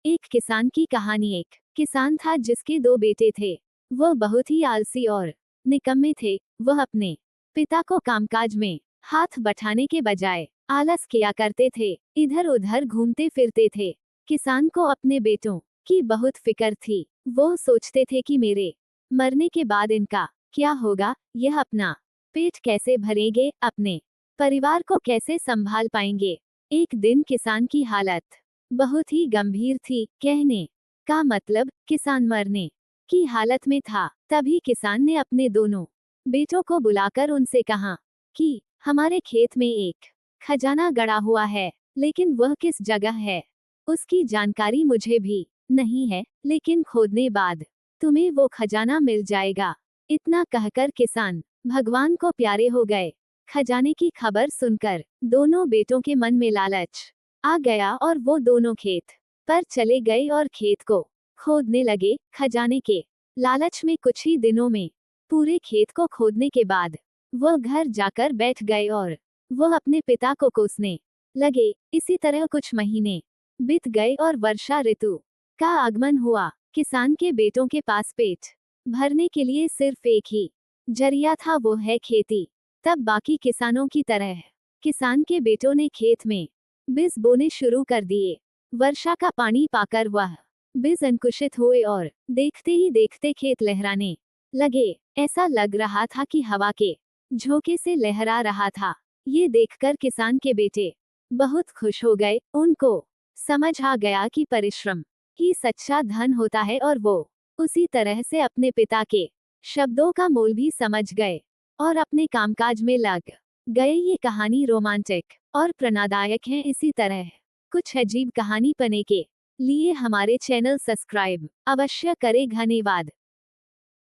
एक किसान की कहानी। एक किसान था जिसके दो बेटे थे। वह बहुत ही आलसी और निकम्मे थे। वह अपने पिता को कामकाज में हाथ बटाने के बजाय आलस किया करते थे, इधर उधर घूमते फिरते थे। किसान को अपने बेटों की बहुत फिक्र थी। वो सोचते थे कि मेरे मरने के बाद इनका क्या होगा, यह अपना पेट कैसे भरेंगे, अपने परिवार को कैसे संभाल पाएंगे। एक दिन किसान की हालत बहुत ही गंभीर थी। कहने का मतलब किसान मरने की हालत में था। तभी किसान ने अपने दोनों बेटों को बुलाकर उनसे कहा कि हमारे खेत में एक खजाना गड़ा हुआ है, लेकिन वह किस जगह है उसकी जानकारी मुझे भी नहीं है, लेकिन खोदने बाद तुम्हें वो खजाना मिल जाएगा। इतना कहकर किसान भगवान को प्यारे हो गए। खजाने की खबर सुनकर दोनों बेटों के मन में लालच आ गया और वो दोनों खेत पर चले गए और खेत को खोदने लगे। खजाने के लालच में कुछ ही दिनों में पूरे खेत को खोदने के बाद वह घर जाकर बैठ गए और वह अपने पिता को कोसने लगे। इसी तरह कुछ महीने बीत गए और वर्षा ऋतु का आगमन हुआ। किसान के बेटों के पास पेट भरने के लिए सिर्फ एक ही जरिया था, वो है खेती। तब बाकी किसानों की तरह किसान के बेटों ने खेत में बीज बोने शुरू कर दिए। वर्षा का पानी पाकर वह बीज अंकुशित हुए और देखते ही देखते खेत लहराने लगे। ऐसा लग रहा था कि हवा के झोंके से लहरा रहा था। ये देखकर किसान के बेटे बहुत खुश हो गए। उनको समझ आ गया कि परिश्रम ही सच्चा धन होता है और वो उसी तरह से अपने पिता के शब्दों का मोल भी समझ गए और अपने कामकाज में लग गए। ये कहानी रोमांचक और प्रेरणादायक है। इसी तरह कुछ अजीब कहानी पाने के लिए हमारे चैनल सब्सक्राइब अवश्य करें। धन्यवाद।